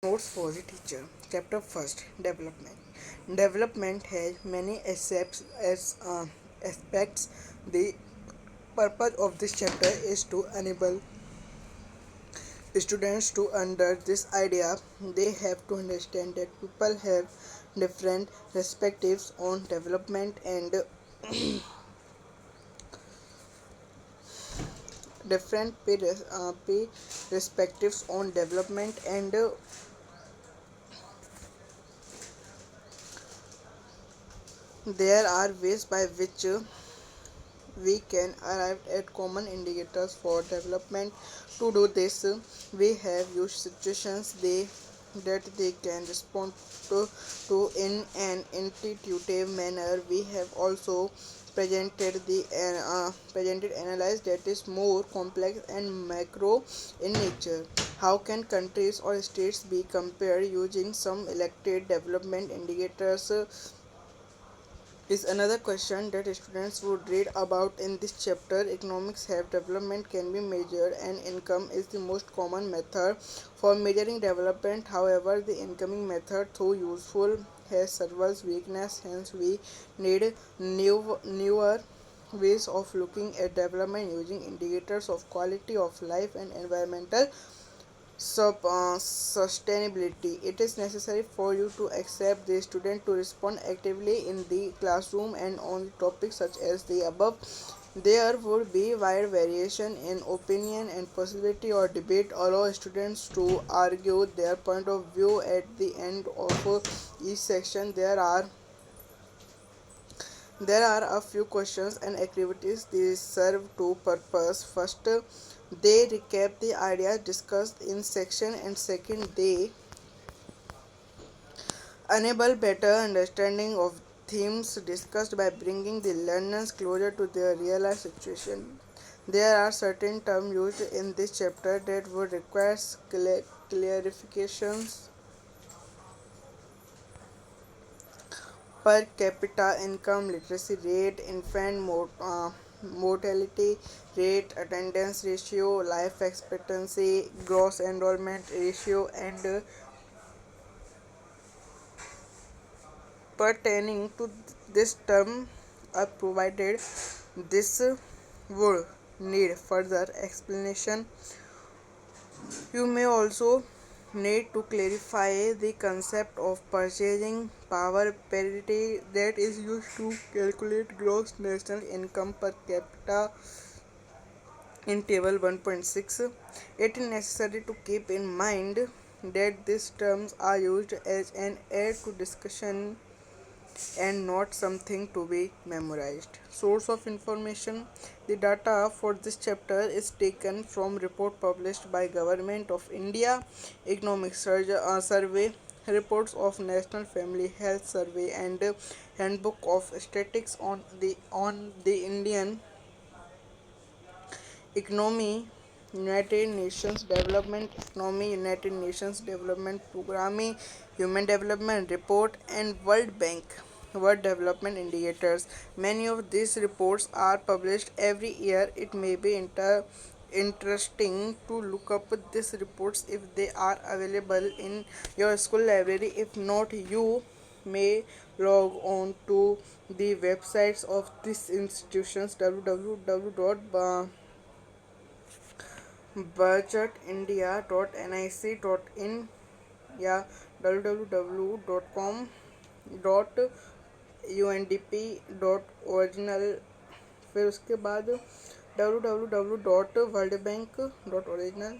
Notes for the teacher. Chapter first. Development. Development has many aspects. The purpose of this chapter is to enable students to under this idea. They have to understand that people have different perspectives on development and different perspectives on development and there are ways by which we can arrive at common indicators for development. To do this, we have used situations that they can respond to in an intuitive manner. We have also presented analysis that is more complex and macro in nature. How can countries or states be compared using some elected development indicators? Is another question that students would read about in this chapter. Economics have development can be measured and income is the most common method for measuring development. However, the incoming method, though useful, has several weaknesses. Hence, we need newer ways of looking at development using indicators of quality of life and environmental sustainability. It is necessary for you to accept the student to respond actively in the classroom and on topics such as the above. There would be wide variation in opinion and possibility or debate. Allow students to argue their point of view at the end of each section. There are a few questions and activities. These serve two purposes. First, they recap the ideas discussed in section, and second, they enable better understanding of themes discussed by bringing the learners closer to their real life situation. There are certain terms used in this chapter that would require clarifications. Per capita income, literacy rate, mortality rate, attendance ratio, life expectancy, gross enrollment ratio, and pertaining to this term are provided. This would need further explanation. You may also need to clarify the concept of purchasing power parity that is used to calculate gross national income per capita in table 1.6. It is necessary to keep in mind that these terms are used as an aid to discussion and not something to be memorized. Source of information. The data for this chapter is taken from report published by Government of India, Economic Survey, reports of National Family Health Survey, and Handbook of Statistics on the Indian economy, United Nations Development Economy, United Nations Development Programme, Human Development Report, and World Development Indicators. Many of these reports are published every year. It may be interesting to look up these reports if they are available in your school library. If not, you may log on to the websites of these institutions www.budgetindia.nic.in या www.undp.original फिर उसके बाद www.worldbank.original।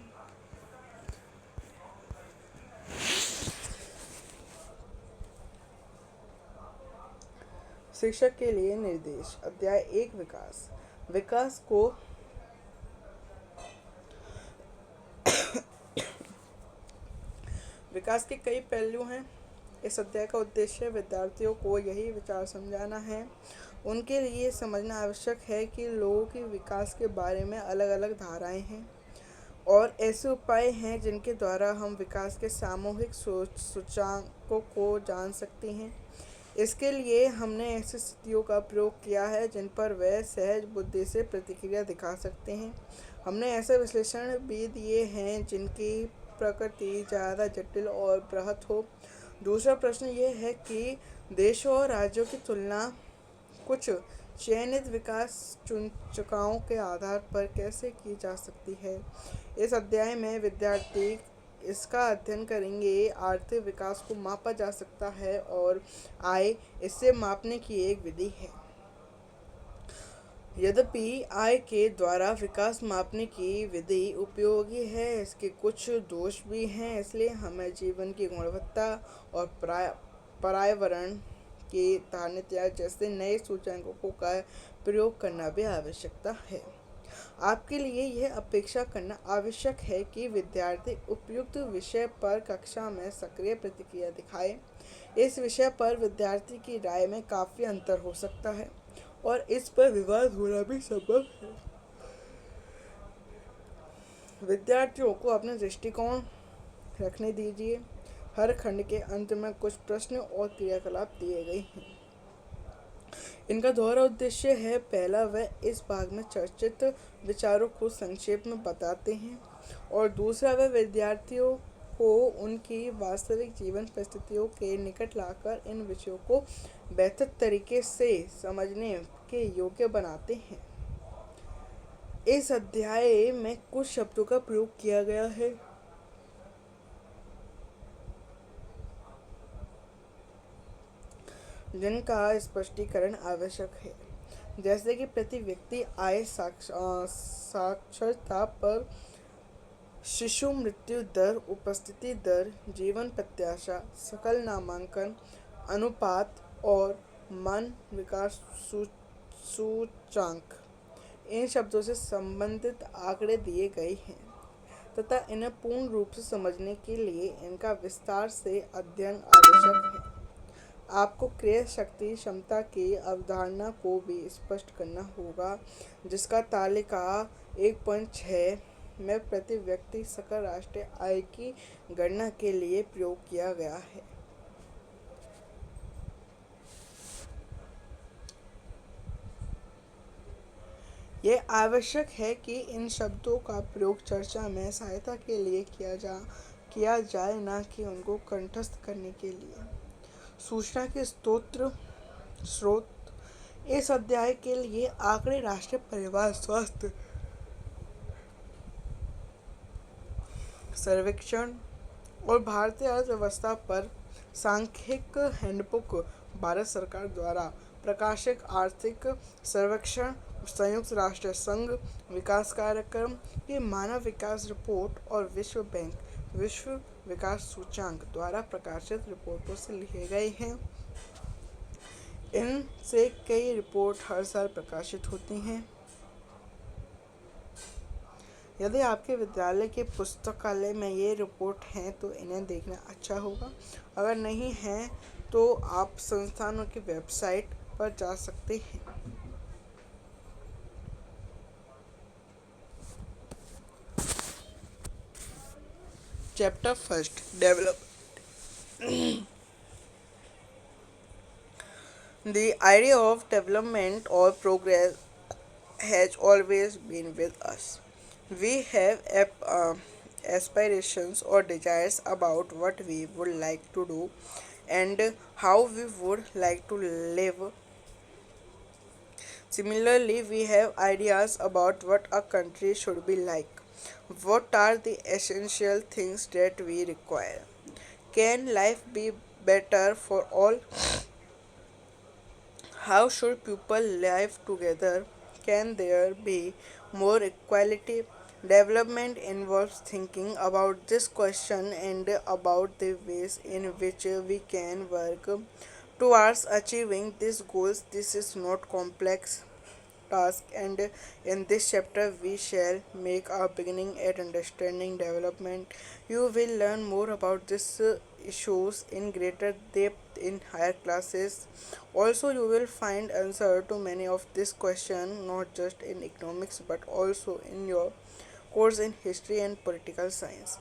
शिक्षक के लिए निर्देश। अध्याय 1 विकास। विकास को विकास के कई पहलू हैं। इस अध्याय का उद्देश्य विद्यार्थियों को यही विचार समझाना है। उनके लिए समझना आवश्यक है कि लोगों के विकास के बारे में अलग अलग धारणाएं हैं और ऐसे उपाय हैं जिनके द्वारा हम विकास के सामूहिक सूचकांकों को जान सकते हैं। इसके लिए हमने ऐसी स्थितियों का प्रयोग किया है जिन पर वे सहज बुद्धि से प्रतिक्रिया दिखा सकते हैं। हमने ऐसे विश्लेषण भी दिए हैं जिनकी प्रकृति ज़्यादा जटिल और बृहत हो। दूसरा प्रश्न ये है कि देशों और राज्यों की तुलना कुछ चयनित विकास सूचकांकों के आधार पर कैसे की जा सकती है। इस अध्याय में विद्यार्थी इसका अध्ययन करेंगे। आर्थिक विकास को मापा जा सकता है और आय इसे मापने की एक विधि है। यद्यपि आय के द्वारा विकास मापने की विधि उपयोगी है, इसके कुछ दोष भी हैं, इसलिए हमें जीवन की गुणवत्ता और पर्यावरण की धारणा जैसे नए सूचकांकों का प्रयोग करना भी आवश्यकता है। आपके लिए यह अपेक्षा करना आवश्यक है कि विद्यार्थी उपयुक्त विषय पर कक्षा में सक्रिय प्रतिक्रिया दिखाए। इस विषय पर विद्यार्थी की राय में काफ़ी अंतर हो सकता है और इस पर विवाद होना भी संभव है। विद्यार्थियों को अपने दृष्टिकोण रखने दीजिए। हर खंड के अंत में कुछ प्रश्न और क्रियाकलाप दिए गए हैं। इनका दोहरा उद्देश्य है। पहला, वह इस भाग में चर्चित विचारों को संक्षेप में बताते हैं और दूसरा, वह विद्यार्थियों को उनकी वास्तविक जीवन परिस्थितियों के निकट लाकर इन विषयों को बेहतर तरीके से समझने के योग्य बनाते हैं। इस अध्याय में कुछ शब्दों का प्रयोग किया गया है जिनका स्पष्टीकरण आवश्यक है, जैसे कि प्रति व्यक्ति आय, साक्षरता पर, शिशु मृत्यु दर, उपस्थिति दर, जीवन प्रत्याशा, सकल नामांकन अनुपात और मन विकास सूचांक। इन शब्दों से संबंधित आंकड़े दिए गए हैं तथा इन्हें पूर्ण रूप से समझने के लिए इनका विस्तार से अध्ययन आवश्यक है। आपको क्रय शक्ति क्षमता की अवधारणा को भी स्पष्ट करना होगा, जिसका तालिका 1.6 में प्रति व्यक्ति सकल राष्ट्रीय आय की गणना के लिए प्रयोग किया गया है। यह आवश्यक है कि इन शब्दों का प्रयोग चर्चा में सहायता के लिए किया जाए, न कि उनको कंठस्थ करने के लिए। सूचना के स्रोत। इस अध्याय के लिए आंकड़े राष्ट्रीय परिवार स्वास्थ्य सर्वेक्षण और भारतीय अर्थव्यवस्था पर सांख्यिक हैंडबुक, भारत सरकार द्वारा प्रकाशित आर्थिक सर्वेक्षण, संयुक्त राष्ट्र संघ विकास कार्यक्रम की मानव विकास रिपोर्ट और विश्व बैंक विश्व विकास सूचांक द्वारा प्रकाशित रिपोर्टों से लिए गए हैं। इनसे कई रिपोर्ट हर साल प्रकाशित होती हैं। यदि आपके विद्यालय के पुस्तकालय में ये रिपोर्ट हैं तो इन्हें देखना अच्छा होगा। अगर नहीं हैं तो आप संस्थानों की वेबसाइट पर जा सकते हैं। Chapter first, development. The idea of development or progress has always been with us. We have aspirations or desires about what we would like to do and how we would like to live. Similarly, we have ideas about what a country should be like. What are the essential things that we require? Can life be better for all? How should people live together? Can there be more equality? Development involves thinking about this question and about the ways in which we can work towards achieving these goals. This is not complex task, and in this chapter we shall make a beginning at understanding development. You will learn more about these issues in greater depth in higher classes. Also, you will find answer to many of these questions not just in economics but also in your course in history and political science.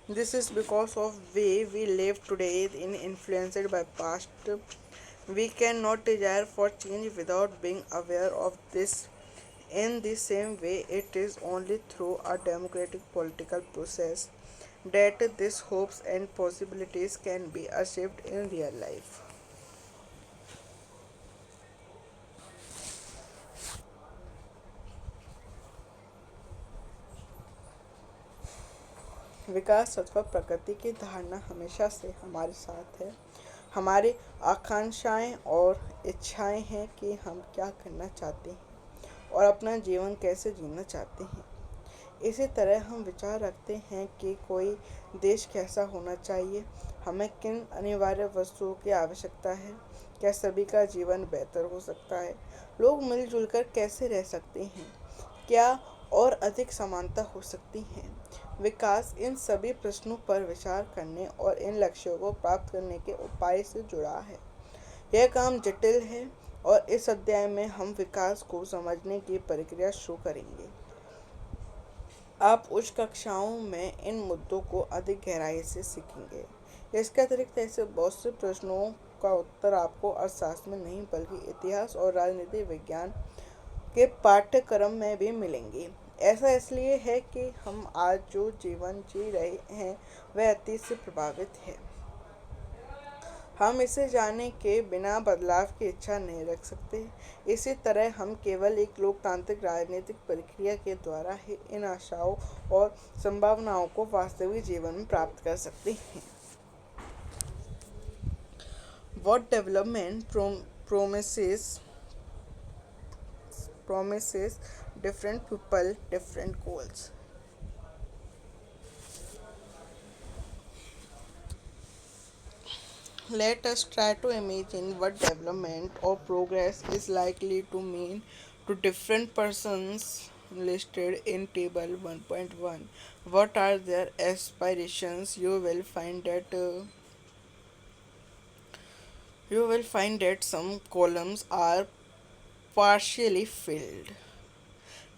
This is because of way we live today in influenced by past. We cannot desire for change without being aware of this. In the same way, it is only through a democratic political process that these hopes and possibilities can be achieved in real life. विकास अथवा प्रगति की धारणा हमेशा से हमारे साथ है। हमारी आकांक्षाएं और इच्छाएं हैं कि हम क्या करना चाहते हैं और अपना जीवन कैसे जीना चाहते हैं। इसी तरह हम विचार रखते हैं कि कोई देश कैसा होना चाहिए, हमें किन अनिवार्य वस्तुओं की आवश्यकता है, क्या सभी का जीवन बेहतर हो सकता है, लोग मिलजुल कर कैसे रह सकते हैं, क्या और अधिक समानता हो सकती है। विकास इन सभी प्रश्नों पर विचार करने और इन लक्ष्यों को प्राप्त करने के उपाय से जुड़ा है। यह काम जटिल है और इस अध्याय में हम विकास को समझने की प्रक्रिया शुरू करेंगे। आप उच्च कक्षाओं में इन मुद्दों को अधिक गहराई से सीखेंगे। इसके अतिरिक्त ऐसे बहुत से प्रश्नों का उत्तर आपको अर्थशास्त्र में नहीं बल्कि इतिहास और राजनीति विज्ञान के पाठ्यक्रम में भी मिलेंगे। ऐसा इसलिए है कि हम आज जो जीवन जी रहे हैं वह अतीत से प्रभावित है। हम इसे जाने के बिना बदलाव की इच्छा नहीं रख सकते। इसी तरह हम केवल एक लोकतांत्रिक राजनीतिक प्रक्रिया के द्वारा ही इन आशाओं और संभावनाओं को वास्तविक जीवन में प्राप्त कर सकते हैं। What development promises different people different goals. Let us try to imagine what development or progress is likely to mean to different persons listed in table 1.1. What are their aspirations? You will find that some columns are partially filled.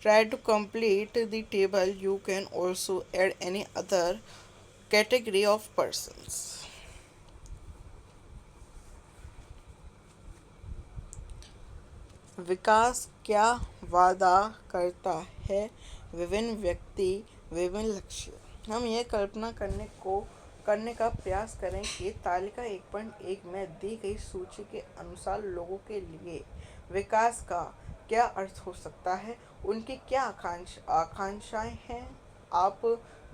Try to complete the table. You can also add any other category of persons. विकास क्या वादा करता है? विभिन्न व्यक्ति, विभिन्न लक्ष्य। हम यह कल्पना करने का प्रयास करें कि तालिका 1.1 में दी गई सूची के अनुसार लोगों के लिए विकास का क्या अर्थ हो सकता है, उनकी क्या आकांक्षाएं हैं। आप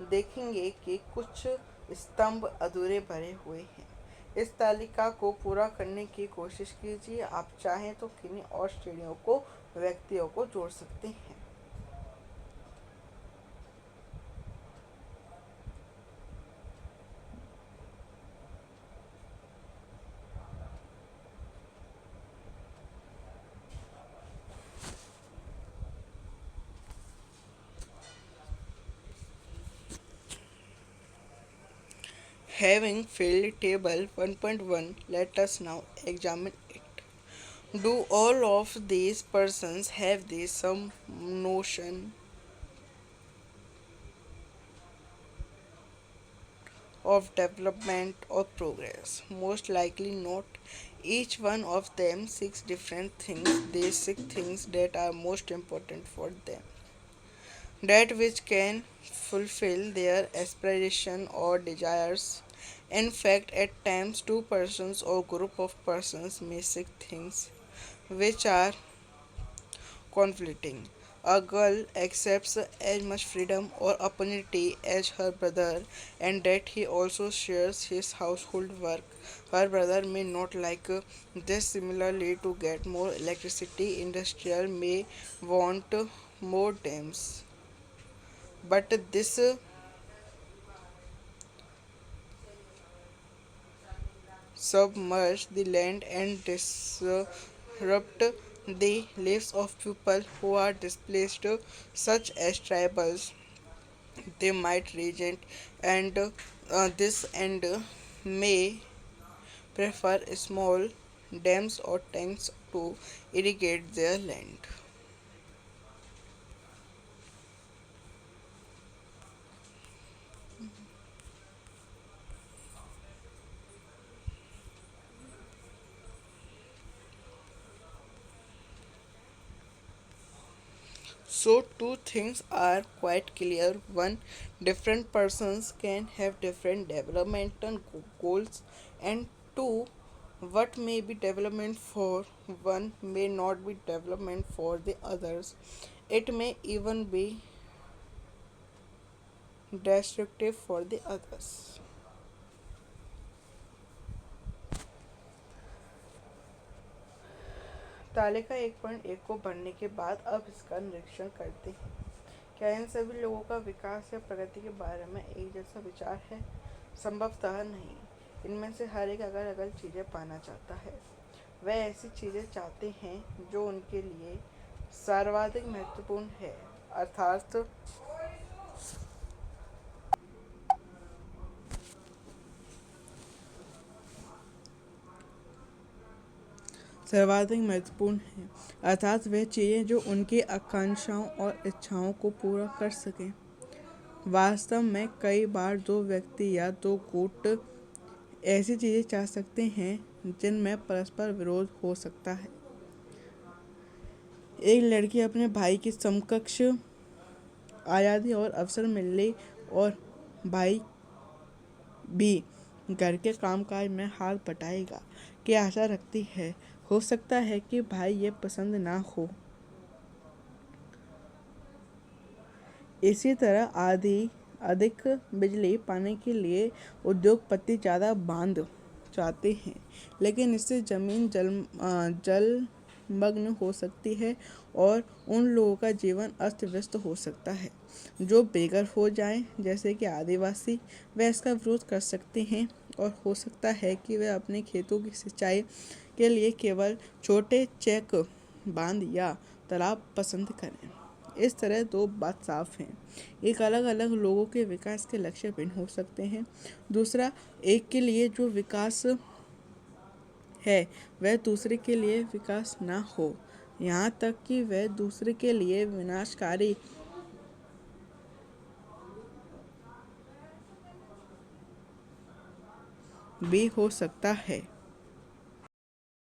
देखेंगे कि कुछ स्तंभ अधूरे भरे हुए हैं। इस तालिका को पूरा करने की कोशिश कीजिए। आप चाहें तो किन्हीं और श्रेणियों को, व्यक्तियों को जोड़ सकते हैं। Having filled table 1.1, let us now examine it. Do all of these persons have the some notion of development or progress? Most likely not. Each one of them seeks different things. They seek things that are most important for them, that which can fulfill their aspiration or desires. In fact, at times, two persons or group of persons may seek things which are conflicting. A girl accepts as much freedom or opportunity as her brother, and that he also shares his household work. Her brother may not like this. Similarly, to get more electricity, industrial may want more dams. But this submerge the land and disrupt the lives of people who are displaced, such as tribals. They might reject and this and may prefer small dams or tanks to irrigate their land. So two things are quite clear. One, different persons can have different developmental goals, and two, what may be development for one may not be development for the others. It may even be destructive for the others. तालिका 1.1 को पढ़ने के बाद अब इसका निरीक्षण करते हैं। क्या इन सभी लोगों का विकास या प्रगति के बारे में एक जैसा विचार है? संभवतः नहीं। इनमें से हर एक अलग अलग चीज़ें पाना चाहता है। वह ऐसी चीज़ें चाहते हैं जो उनके लिए सर्वाधिक महत्वपूर्ण है, अर्थात सर्वाधिक महत्वपूर्ण है, अर्थात वह चीज़ें जो उनकी आकांक्षाओं और इच्छाओं को पूरा कर सकें। वास्तव में कई बार दो व्यक्ति या दो गुट ऐसी चीज़ें चाह सकते हैं जिनमें परस्पर विरोध हो सकता है। एक लड़की अपने भाई की समकक्ष आज़ादी और अवसर मिलने और भाई भी घर के कामकाज में हाथ बटाएगा की आशा रखती है। हो सकता है कि भाई ये पसंद ना हो। इसी तरह अधिक बिजली पाने के लिए उद्योगपति ज़्यादा बांध चाहते हैं, लेकिन इससे ज़मीन जलमग्न हो सकती है और उन लोगों का जीवन अस्त व्यस्त हो सकता है जो बेघर हो जाएं, जैसे कि आदिवासी। वे इसका विरोध कर सकते हैं और हो सकता है कि वे अपने खेतों की सिंचाई के लिए केवल छोटे चेक बांध या तालाब पसंद करें। इस तरह दो बात साफ हैं। एक अलग अलग लोगों के विकास के लक्ष्य भिन्न हो सकते हैं। दूसरा, एक के लिए जो विकास है वह दूसरे के लिए विकास ना हो, यहाँ तक कि वह दूसरे के लिए विनाशकारी भी हो सकता है।